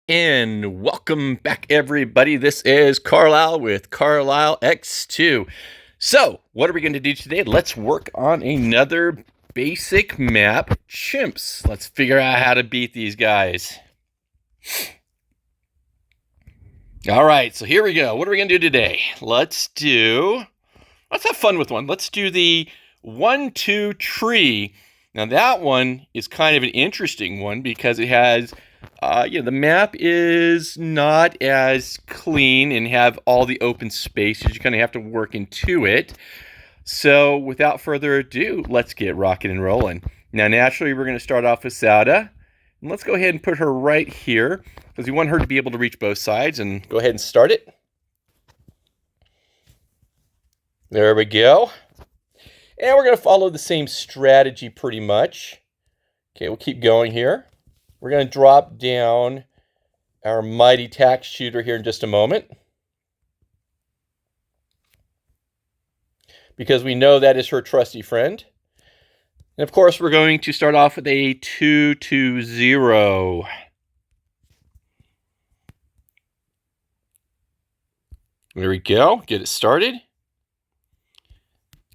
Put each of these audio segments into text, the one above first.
And welcome back, everybody. This is Carlisle with Carlisle X2. So, what are we going to do today? Let's work on another basic map, Chimps. Let's figure out how to beat these guys. All right, so here we go. What are we going to do today? Let's have fun with one. Let's do the 1-2 tree. Now, that one is kind of an interesting one because it has the map is not as clean and have all the open spaces. You kind of have to work into it. So without further ado, let's get rocking and rolling. Now, naturally, we're going to start off with Sauda. And let's go ahead and put her right here because we want her to be able to reach both sides. And go ahead and start it. There we go. And we're going to follow the same strategy pretty much. Okay, we'll keep going here. We're going to drop down our mighty tack shooter here in just a moment, because we know that is her trusty friend. And of course, we're going to start off with a 2-2-0. There we go. Get it started.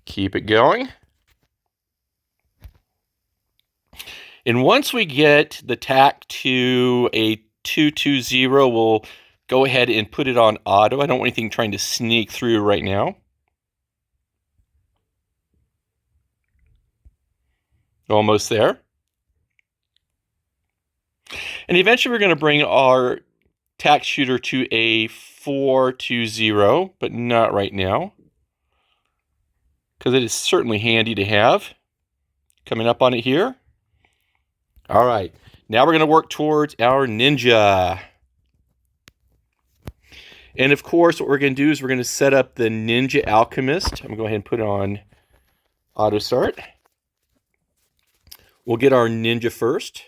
Keep it going. And once we get the tack to a 2-2-0, we'll go ahead and put it on auto. I don't want anything trying to sneak through right now. Almost there. And eventually we're going to bring our tack shooter to a 4-2-0, but not right now, because it is certainly handy to have. Coming up on it here. All right, now we're going to work towards our ninja. And of course, what we're going to do is we're going to set up the Ninja Alchemist. I'm going to go ahead and put it on auto start. We'll get our ninja first.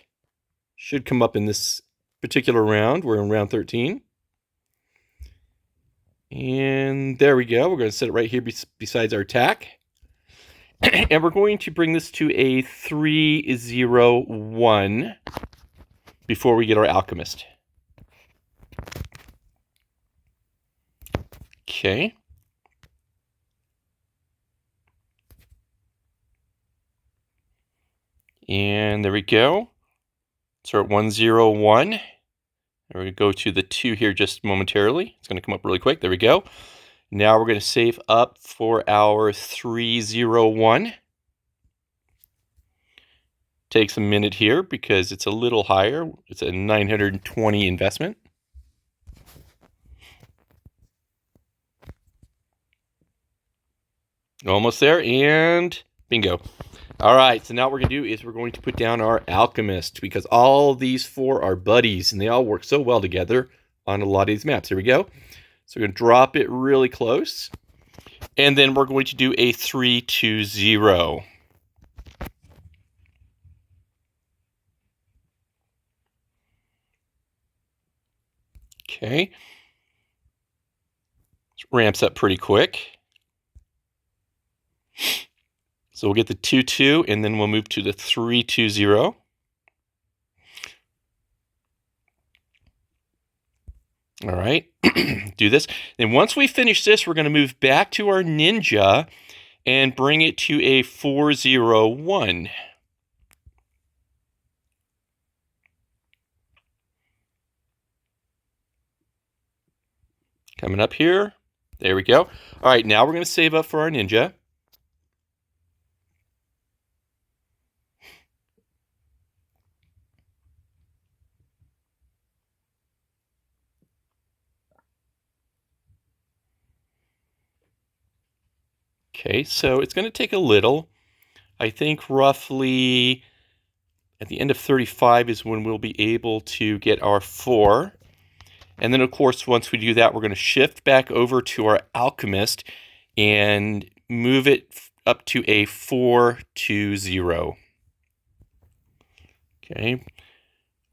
Should come up in this particular round. We're in round 13. And there we go. We're going to set it right here besides our attack. And we're going to bring this to a 3-0-1 before we get our Alchemist. Okay. And there we go. So we're at 1-0-1. And we're going to go to the 2 here just momentarily. It's going to come up really quick. There we go. Now we're going to save up for our 3-0-1. Takes a minute here because it's a little higher. It's a 920 investment. Almost there, and bingo. All right, so now what we're going to do is we're going to put down our Alchemist, because all these 4 are buddies, and they all work so well together on a lot of these maps. Here we go. So we're going to drop it really close, and then we're going to do a 3-2-0. Okay. It ramps up pretty quick. So we'll get the 2-2, and then we'll move to the 3-2-0. All right, do this. Then once we finish this, we're going to move back to our ninja and bring it to a 4-0-1. Coming up here. There we go. All right, now we're going to save up for our ninja. Okay, so it's going to take a little. I think roughly at the end of 35 is when we'll be able to get our 4. And then, of course, once we do that, we're going to shift back over to our Alchemist and move it up to a 4-2-0. Okay,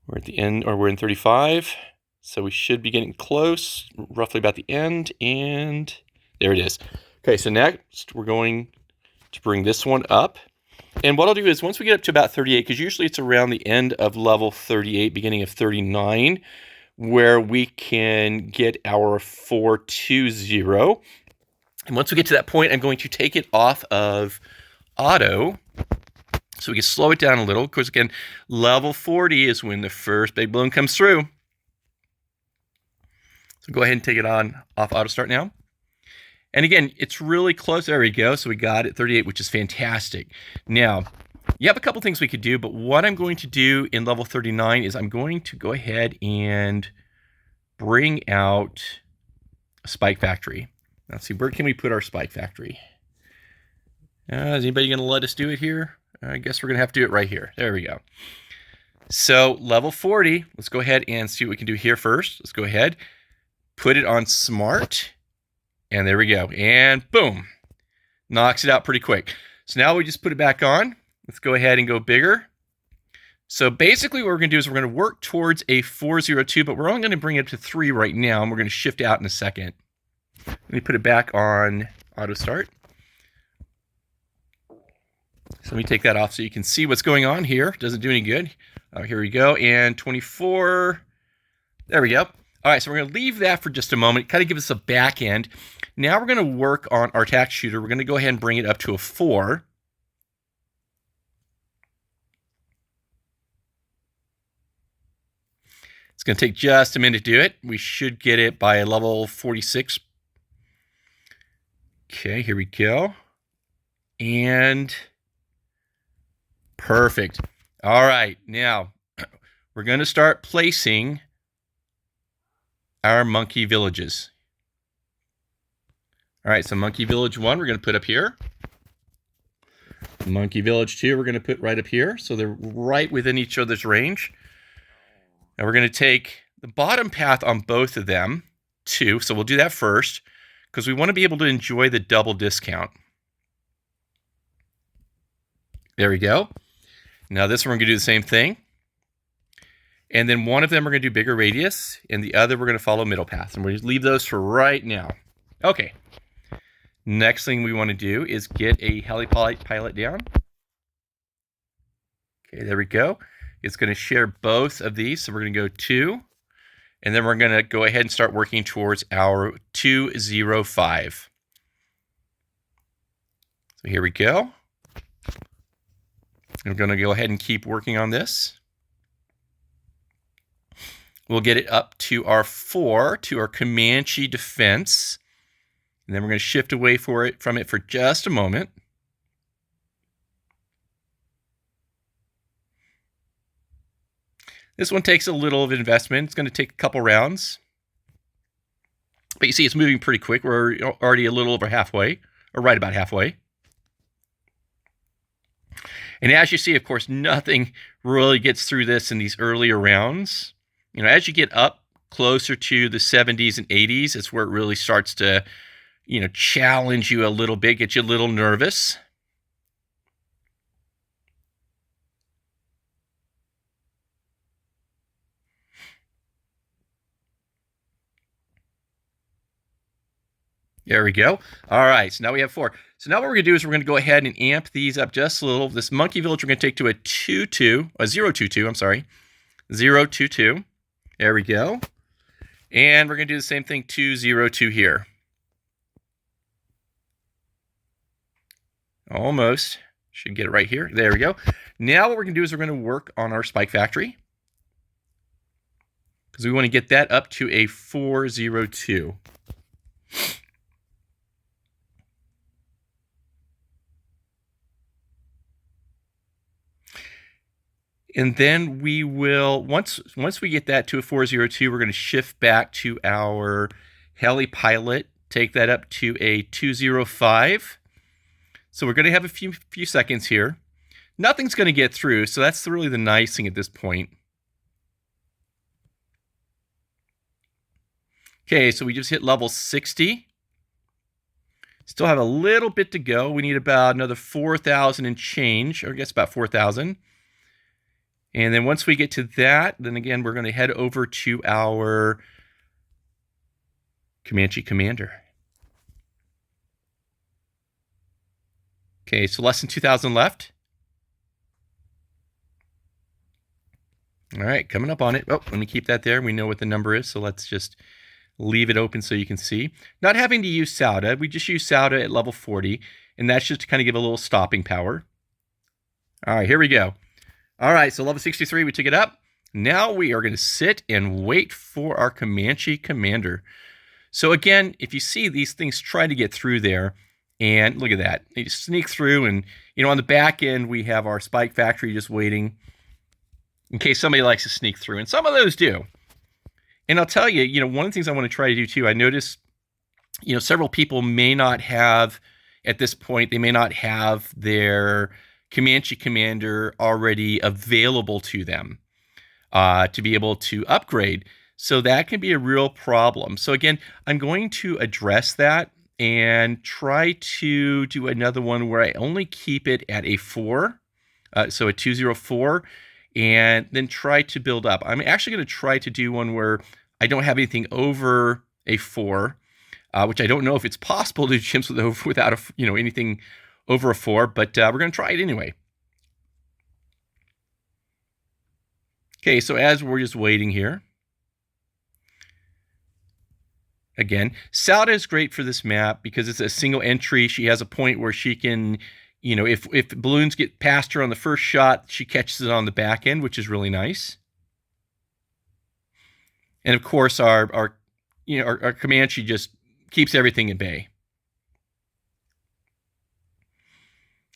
we're at the end, or we're in 35. So we should be getting close, roughly about the end, and there it is. Okay, so next we're going to bring this one up. And what I'll do is once we get up to about 38, because usually it's around the end of level 38, beginning of 39, where we can get our 420. And once we get to that point, I'm going to take it off of auto so we can slow it down a little. Because again, level 40 is when the first big balloon comes through. So go ahead and take it off auto start now. And again, it's really close. There we go. So we got it 38, which is fantastic. Now, you have a couple things we could do, but what I'm going to do in level 39 is I'm going to go ahead and bring out a spike factory. Let's see, where can we put our spike factory? Is anybody going to let us do it here? I guess we're going to have to do it right here. There we go. So level 40, let's go ahead and see what we can do here first. Let's go ahead, put it on smart, and there we go. And boom, knocks it out pretty quick. So now we just put it back on. Let's go ahead and go bigger. So basically what we're going to do is we're going to work towards a 402, but we're only going to bring it up to 3 right now, and we're going to shift out in a second. Let me put it back on auto start. So let me take that off so you can see what's going on here. Doesn't do any good. Here we go. And 24. There we go. All right, so we're going to leave that for just a moment, kind of give us a back end. Now we're going to work on our tack shooter. We're going to go ahead and bring it up to a 4. It's going to take just a minute to do it. We should get it by level 46. Okay, here we go. And perfect. All right, now we're going to start placing our monkey villages. All right, so monkey village 1 we're going to put up here. Monkey village 2 we're going to put right up here. So they're right within each other's range. Now we're going to take the bottom path on both of them, 2. So we'll do that first, because we want to be able to enjoy the double discount. There we go. Now this one we're going to do the same thing. And then one of them we're going to do bigger radius, and the other we're going to follow middle path. And we're going to leave those for right now. Okay. Next thing we want to do is get a Helipilot down. Okay, there we go. It's going to share both of these. So we're going to go 2. And then we're going to go ahead and start working towards our 205. So here we go. We're going to go ahead and keep working on this. We'll get it up to our 4, to our Comanche defense. And then we're going to shift away from it for just a moment. This one takes a little of investment. It's going to take a couple rounds. But you see it's moving pretty quick. We're already a little over halfway, or right about halfway. And as you see, of course, nothing really gets through this in these earlier rounds. You know, as you get up closer to the 70s and 80s, it's where it really starts to, you know, challenge you a little bit, get you a little nervous. There we go. All right, so now we have 4. So now what we're going to do is we're going to go ahead and amp these up just a little. This monkey village we're going to take to a 022, I'm sorry. 022. There we go. And we're going to do the same thing, 202 here. Almost. Should get it right here. There we go. Now what we're going to do is we're going to work on our spike factory, because we want to get that up to a 402. And then we will, once we get that to a 402, we're going to shift back to our Helipilot, take that up to a 205. So we're going to have a few seconds here. Nothing's going to get through, so that's really the nice thing at this point. Okay, so we just hit level 60. Still have a little bit to go. We need about another 4,000 and change, or I guess about 4,000. And then once we get to that, then again, we're going to head over to our Comanche Commander. Okay, so less than 2,000 left. All right, coming up on it. Oh, let me keep that there. We know what the number is, so let's just leave it open so you can see. Not having to use Sauda, we just use Sauda at level 40, and that's just to kind of give a little stopping power. All right, here we go. All right, so level 63, we took it up. Now we are going to sit and wait for our Comanche commander. So again, if you see these things try to get through there, and look at that. They just sneak through, and on the back end, we have our spike factory just waiting in case somebody likes to sneak through, and some of those do. And I'll tell you, one of the things I want to try to do too, I noticed, several people may not have, at this point, they may not have their Comanche commander already available to them to be able to upgrade. So that can be a real problem. So again, I'm going to address that and try to do another one where I only keep it at a 4, so a 204, and then try to build up. I'm actually going to try to do one where I don't have anything over a 4, which I don't know if it's possible to do chimps without anything over a 4, but we're going to try it anyway. Okay, so as we're just waiting here, again, Sauda is great for this map because it's a single entry. She has a point where she can, if balloons get past her on the first shot, she catches it on the back end, which is really nice. And of course, our Comanche just keeps everything at bay.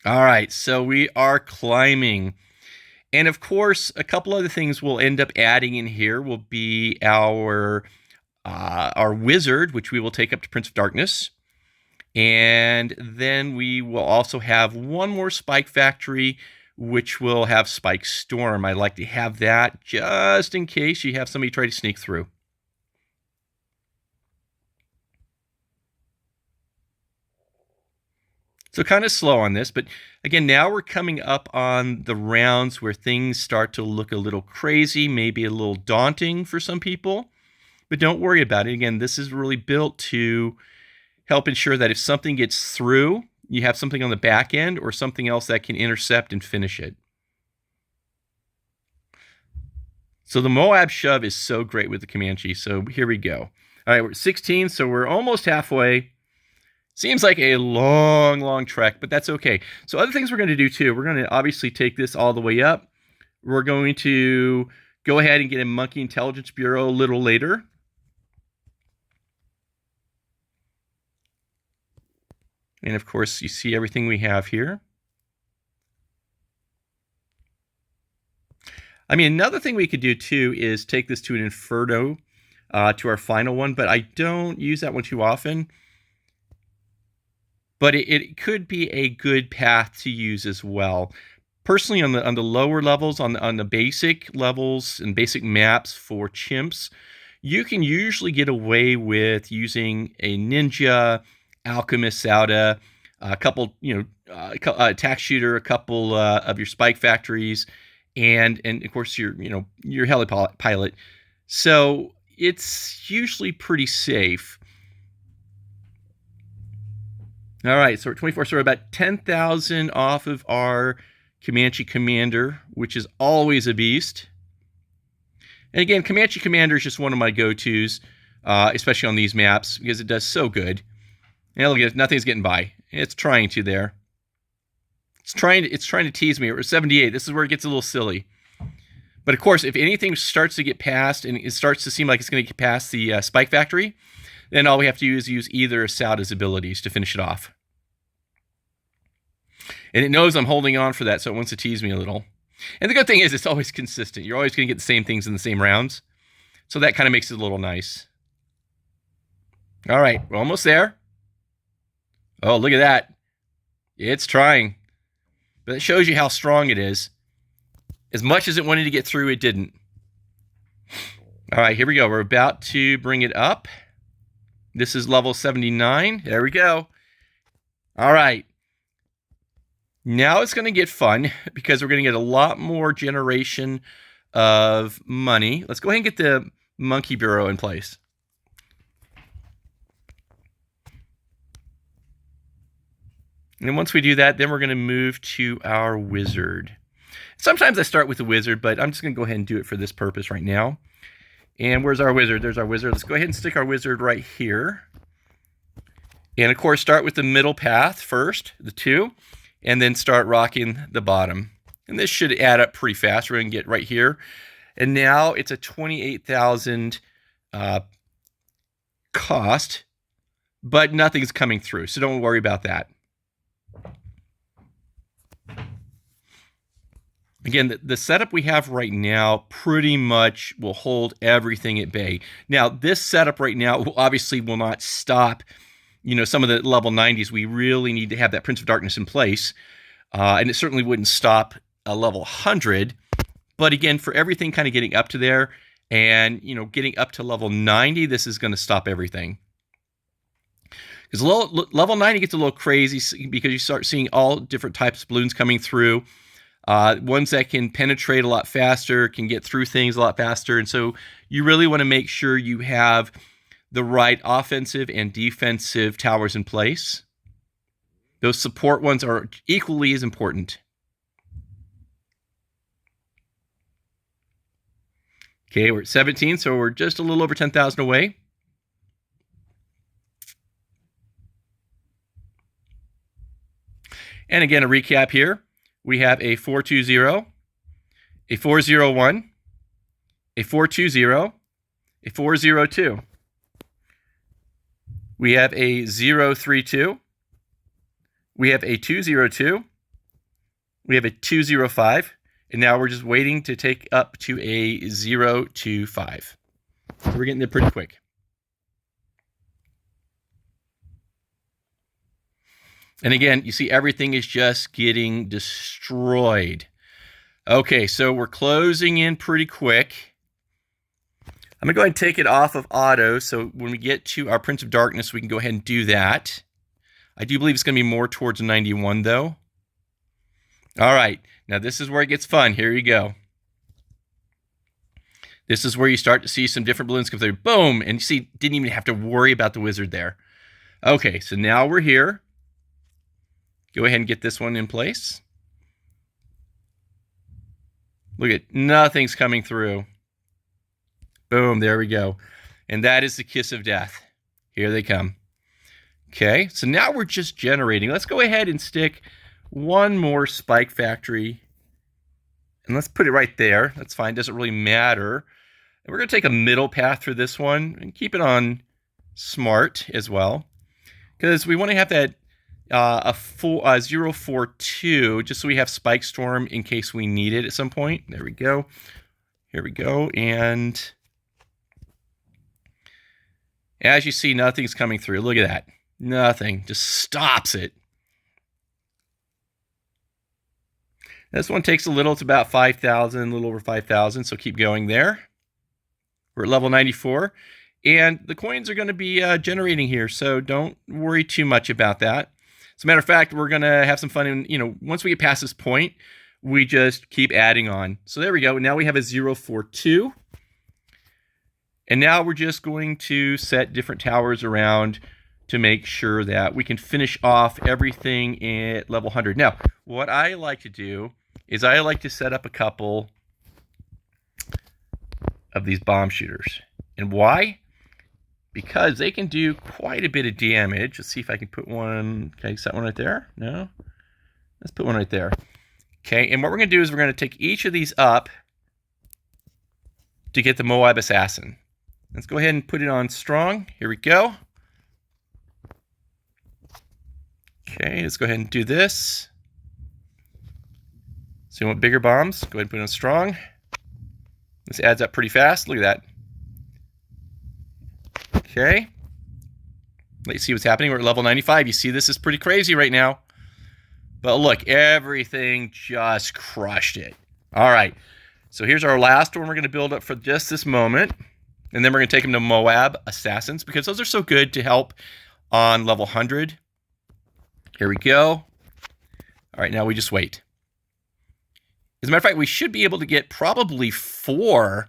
All right, so we are climbing. And of course, a couple other things we'll end up adding in here will be our wizard, which we will take up to Prince of Darkness. And then we will also have one more spike factory, which will have Spike Storm. I'd like to have that just in case you have somebody try to sneak through. So kind of slow on this, but again, now we're coming up on the rounds where things start to look a little crazy, maybe a little daunting for some people, but don't worry about it. Again, this is really built to help ensure that if something gets through, you have something on the back end or something else that can intercept and finish it. So the Moab shove is so great with the Comanche. So here we go. All right, we're at 16, so we're almost halfway. Seems like a long, long trek, but that's okay. So other things we're going to do too, we're going to obviously take this all the way up. We're going to go ahead and get a Monkey Intelligence Bureau a little later. And of course, you see everything we have here. I mean, another thing we could do too is take this to an Inferno, to our final one, but I don't use that one too often. But it could be a good path to use as well. Personally, on the lower levels, on the basic levels and basic maps for chimps, you can usually get away with using a Ninja, Alchemist, Sauda, a couple, attack shooter, a couple of your spike factories, and of course your Helipilot. So it's usually pretty safe. All right, so we're at 24, so we're about 10,000 off of our Comanche Commander, which is always a beast. And again, Comanche Commander is just one of my go-tos, especially on these maps, because it does so good. And look at it, nothing's getting by. It's trying to there. It's trying to tease me. We're 78. This is where it gets a little silly. But of course, if anything starts to get past and it starts to seem like it's going to get past the Spike Factory, then all we have to do is use either of Sauda's abilities to finish it off. And it knows I'm holding on for that, so it wants to tease me a little. And the good thing is it's always consistent. You're always going to get the same things in the same rounds. So that kind of makes it a little nice. All right, we're almost there. Oh, look at that. It's trying. But it shows you how strong it is. As much as it wanted to get through, it didn't. All right, here we go. We're about to bring it up. This is level 79. There we go. All right. Now it's going to get fun because we're going to get a lot more generation of money. Let's go ahead and get the Monkey Bureau in place. And then once we do that, then we're going to move to our wizard. Sometimes I start with the wizard, but I'm just going to go ahead and do it for this purpose right now. And where's our wizard? There's our wizard. Let's go ahead and stick our wizard right here. And of course, start with the middle path first, the 2, and then start rocking the bottom. And this should add up pretty fast. We're going to get right here. And now it's a 28,000 cost, but nothing's coming through. So don't worry about that. Again, the setup we have right now pretty much will hold everything at bay. Now, this setup right now obviously will not stop, some of the level 90s. We really need to have that Prince of Darkness in place. And it certainly wouldn't stop a level 100. But again, for everything kind of getting up to there and, getting up to level 90, this is going to stop everything. Because level 90 gets a little crazy because you start seeing all different types of balloons coming through. Ones that can penetrate a lot faster, can get through things a lot faster. And so you really want to make sure you have the right offensive and defensive towers in place. Those support ones are equally as important. Okay, we're at 17, so we're just a little over 10,000 away. And again, a recap here. We have a 420, a 401, a 420, a 402. We have a 032. We have a 202. We have a 205. And now we're just waiting to take up to a 025. So we're getting there pretty quick. And again, you see everything is just getting destroyed. Okay, so we're closing in pretty quick. I'm going to go ahead and take it off of auto, so when we get to our Prince of Darkness, we can go ahead and do that. I do believe it's going to be more towards 91, though. All right, now this is where it gets fun. Here you go. This is where you start to see some different balloons come through. Boom! And you see, didn't even have to worry about the wizard there. Okay, so now we're here. Go ahead and get this one in place. Look at, nothing's coming through. Boom, there we go. And that is the kiss of death. Here they come. Okay, so now we're just generating. Let's go ahead and stick one more spike factory. And let's put it right there. That's fine, doesn't really matter. And we're going to take a middle path for this one and keep it on smart as well. Because we want to have that a 042, just so we have Spike Storm in case we need it at some point. There we go. Here we go. And as you see, nothing's coming through. Look at that. Nothing. Just stops it. This one takes a little. It's about 5,000, a little over 5,000. So keep going there. We're at level 94. And the coins are going to be generating here. So don't worry too much about that. As a matter of fact, we're going to have some fun. And, once we get past this point, we just keep adding on. So there we go. Now we have a 042. And now we're just going to set different towers around to make sure that we can finish off everything at level 100. Now, what I like to do is I like to set up a couple of these bomb shooters. And why? Because they can do quite a bit of damage. Let's see if I can put one. Can I set one right there? No? Let's put one right there. Okay, and what we're going to do is we're going to take each of these up to get the Moab Assassin. Let's go ahead and put it on strong. Here we go. Okay, let's go ahead and do this. So you want bigger bombs? Go ahead and put it on strong. This adds up pretty fast. Look at that. Okay. Let's see what's happening. We're at level 95. You see, this is pretty crazy right now. But look, everything just crushed it. All right. So here's our last one we're going to build up for just this moment. And then we're going to take them to Moab Assassins because those are so good to help on level 100. Here we go. All right, now we just wait. As a matter of fact, we should be able to get probably 4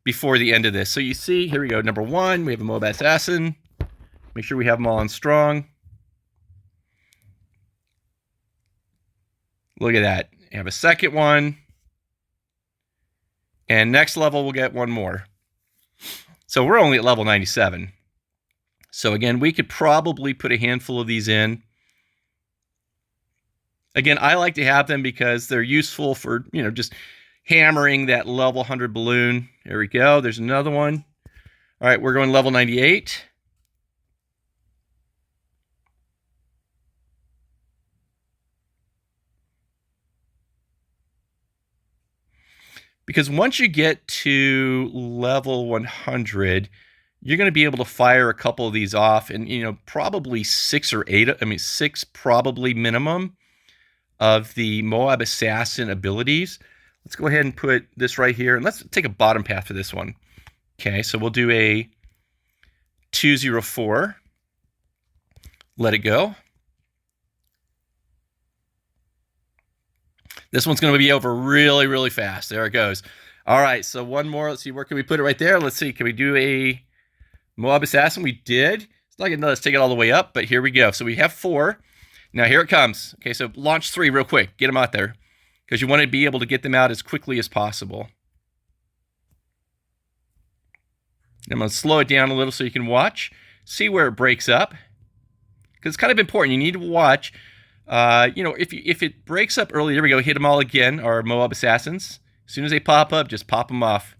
before the end of this. So you see, here we go. Number 1, we have a Moab Assassin. Make sure we have them all on strong. Look at that. You have a second one. And next level, we'll get one more. So we're only at level 97. So again, we could probably put a handful of these in. Again, I like to have them because they're useful for, just hammering that level 100 balloon. There we go. There's another one. All right, we're going level 98. Because once you get to level 100, you're going to be able to fire a couple of these off, and probably 6 or 8. I mean, 6 probably minimum of the Moab Assassin abilities. Let's go ahead and put this right here, and let's take a bottom path for this one. Okay, so we'll do a 204. Let it go. This one's going to be over really, really fast. There it goes. All right, so one more. Let's see, where can we put it right there? Let's see, can we do a Moab Assassin? We did. It's not going to let us take it all the way up, but here we go. So we have 4. Now here it comes. Okay, so launch 3 real quick. Get them out there because you want to be able to get them out as quickly as possible. I'm going to slow it down a little so you can watch, see where it breaks up, because it's kind of important. You need to watch. If it breaks up early, there we go. Hit them all again, our Moab Assassins. As soon as they pop up, just pop them off.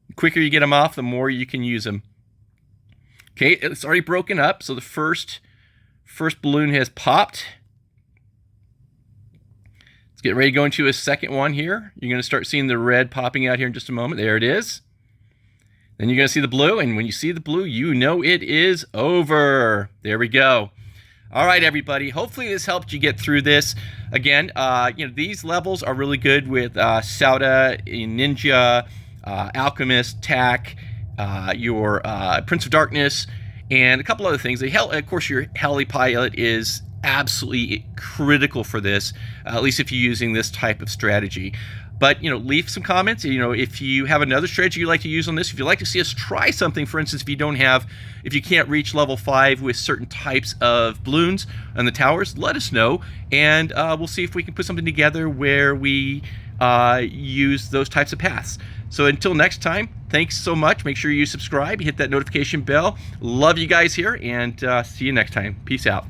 The quicker you get them off, the more you can use them. Okay, it's already broken up, so the first balloon has popped. Let's get ready to go into a second one here. You're going to start seeing the red popping out here in just a moment. There it is. Then you're going to see the blue, and when you see the blue, you know it is over. There we go. All right, everybody. Hopefully this helped you get through this. Again, these levels are really good with Sauda, Ninja, Alchemist, TAC, your Prince of Darkness, and a couple other things. Of course, your Helipilot is absolutely critical for this, at least if you're using this type of strategy. But, leave some comments. If you have another strategy you'd like to use on this, if you'd like to see us try something, for instance, if you can't reach level 5 with certain types of balloons on the towers, let us know, and we'll see if we can put something together where we use those types of paths. So until next time, thanks so much. Make sure you subscribe, hit that notification bell. Love you guys here, and see you next time. Peace out.